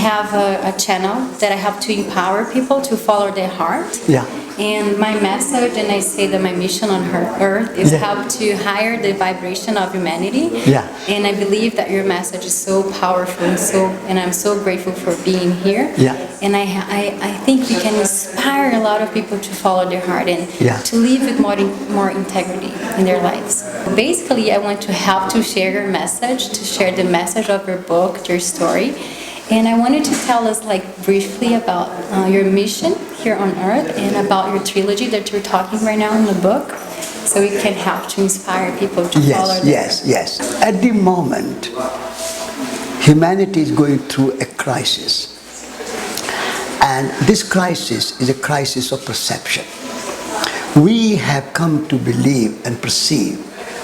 have a channel that I have to empower people to follow their heart. Yeah. And my message, and I say that my mission on earth is help to higher the vibration of humanity. Yeah. And I believe that your message is so powerful, and I'm so grateful for being here. Yeah. And I think you can inspire a lot of people to follow their heart and to live with more integrity in their lives. Basically, I want to help to share your message, to share the message of your book, your story. And I wanted to tell us briefly about your mission here on earth and about your trilogy that you're talking right now in the book, so it can help to inspire people to follow their Yes. At the moment, humanity is going through a crisis. And this crisis is a crisis of perception. We have come to believe and perceive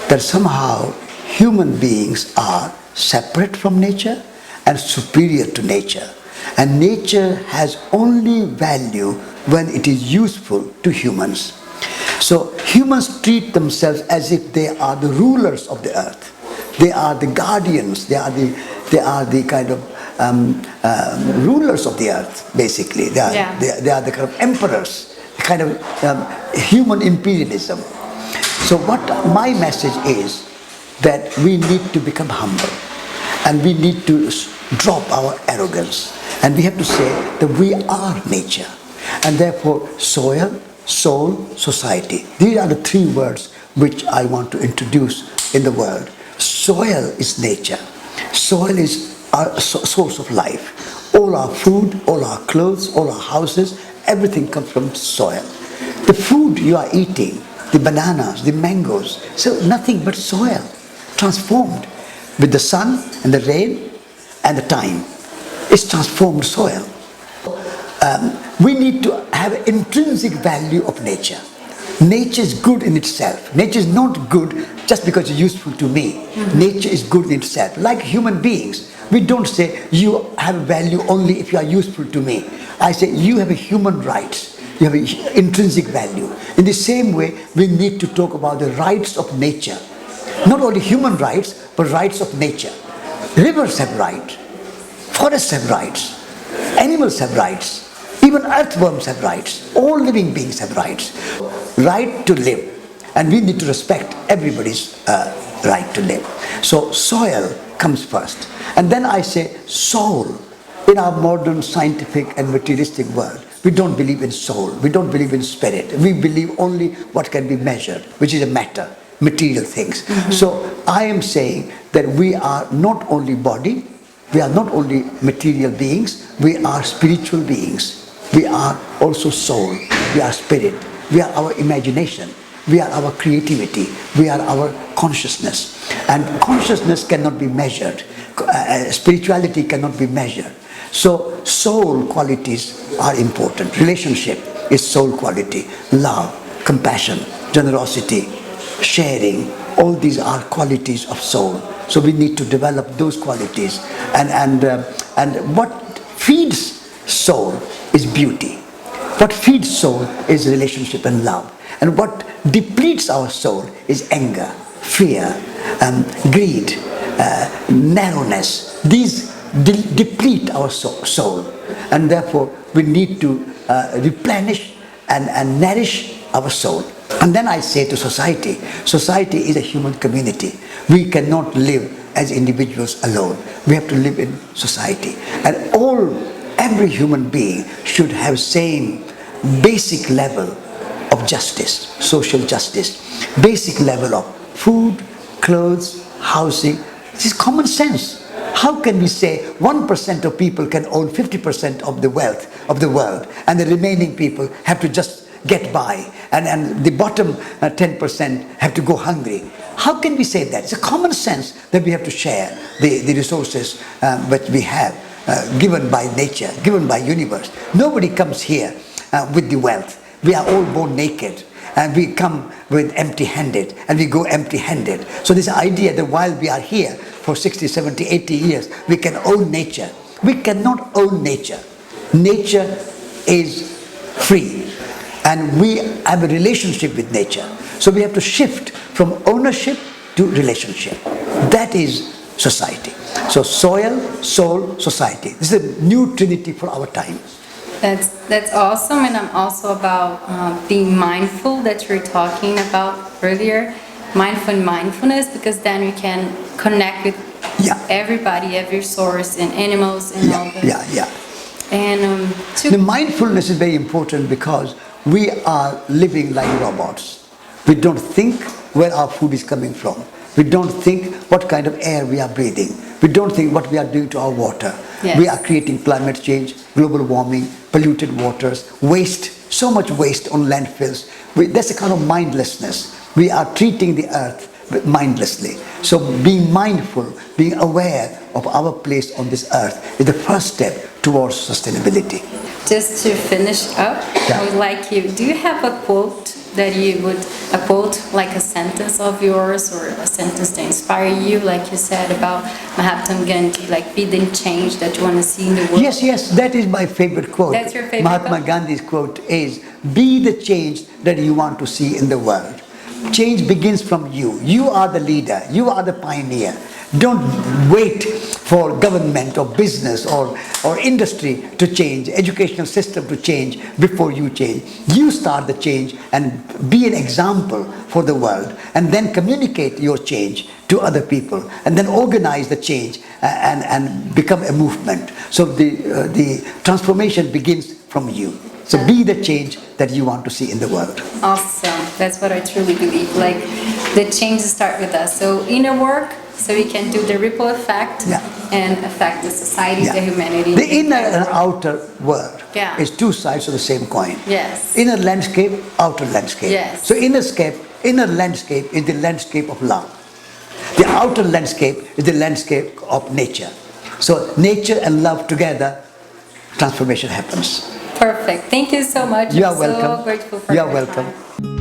that somehow human beings are separate from nature and superior to nature. And nature has only value when it is useful to humans. So humans treat themselves as if they are the rulers of the earth. They are the guardians. They are the kind of rulers of the earth, basically. They are the kind of emperors, the kind of human imperialism. So what my message is that we need to become humble. And we need to drop our arrogance. And we have to say that we are nature. And therefore, soil, soul, society. These are the three words which I want to introduce in the world. Soil is nature. Soil is our source of life. All our food, all our clothes, all our houses, everything comes from soil. The food you are eating, the bananas, the mangoes, so nothing but soil, transformed with the sun and the rain and the time. It's transformed soil. We need to have intrinsic value of nature. Nature is good in itself. Nature is not good just because it's useful to me. Nature is good in itself. Like human beings, we don't say you have value only if you are useful to me. I say you have a human rights. You have an intrinsic value. In the same way, we need to talk about the rights of nature. Not only human rights, but rights of nature. Rivers have rights. Forests have rights. Animals have rights. Even earthworms have rights. All living beings have rights. Right to live. And we need to respect everybody's right to live. So soil comes first. And then I say soul. In our modern scientific and materialistic world, we don't believe in soul. We don't believe in spirit. We believe only what can be measured, which is a matter. Material things. So I am saying that we are not only body, we are not only material beings, we are spiritual beings. We are also soul, we are spirit, we are our imagination, we are our creativity, we are our consciousness. And consciousness cannot be measured, spirituality cannot be measured. So soul qualities are important. Relationship is soul quality, love, compassion, generosity, sharing, all these are qualities of soul. So we need to develop those qualities. And what feeds soul is beauty. What feeds soul is relationship and love. And what depletes our soul is anger, fear, greed, narrowness. These deplete our soul. And therefore we need to replenish and nourish our soul. And then I say to society, society is a human community. We cannot live as individuals alone. We have to live in society. And every human being should have same basic level of justice, social justice, basic level of food, clothes, housing. This is common sense. How can we say 1% of people can own 50% of the wealth of the world and the remaining people have to just get by and the bottom 10% have to go hungry? How can we say that? It's a common sense that we have to share the resources which we have given by nature, given by universe. Nobody comes here with the wealth. We are all born naked and we come with empty-handed and we go empty-handed. So this idea that while we are here for 60, 70, 80 years, we can own nature. We cannot own nature. Nature is free and we have a relationship with nature. So we have to shift from ownership to relationship. That is society. So soil, soul, society. This is a new trinity for our time. That's awesome, and I'm also about being mindful that you're talking about earlier. Mindfulness, because then we can connect with everybody, every source, and animals, and all that. And the mindfulness is very important because we are living like robots. We don't think where our food is coming from. We don't think what kind of air we are breathing. We don't think what we are doing to our water. Yes. We are creating climate change, global warming, polluted waters, waste, so much waste on landfills. That's a kind of mindlessness. We are treating the earth mindlessly. So being mindful, being aware of our place on this earth is the first step towards sustainability. Just to finish up, I would like you, do you have a quote that you would, a quote like a sentence of yours or a sentence that inspire you, like you said about Mahatma Gandhi, like be the change that you want to see in the world? Yes, that is my favorite quote. That's your favorite Mahatma quote? Gandhi's quote is, be the change that you want to see in the world. Change begins from you. You are the leader. You are the pioneer. Don't wait for government or business or industry to change, educational system to change before you change. You start the change and be an example for the world, and then communicate your change to other people, and then organize the change and become a movement. So the transformation begins from you. So be the change that you want to see in the world. Awesome. That's what I truly believe. Like the changes start with us. So inner work, so we can do the ripple effect and affect the society, the humanity. The inner and outer world is two sides of the same coin. Yes. Inner landscape, outer landscape. Yes. So inner landscape is the landscape of love. The outer landscape is the landscape of nature. So nature and love together, transformation happens. Perfect. Thank you so much. You are I'm welcome. so grateful for you are your welcome. time.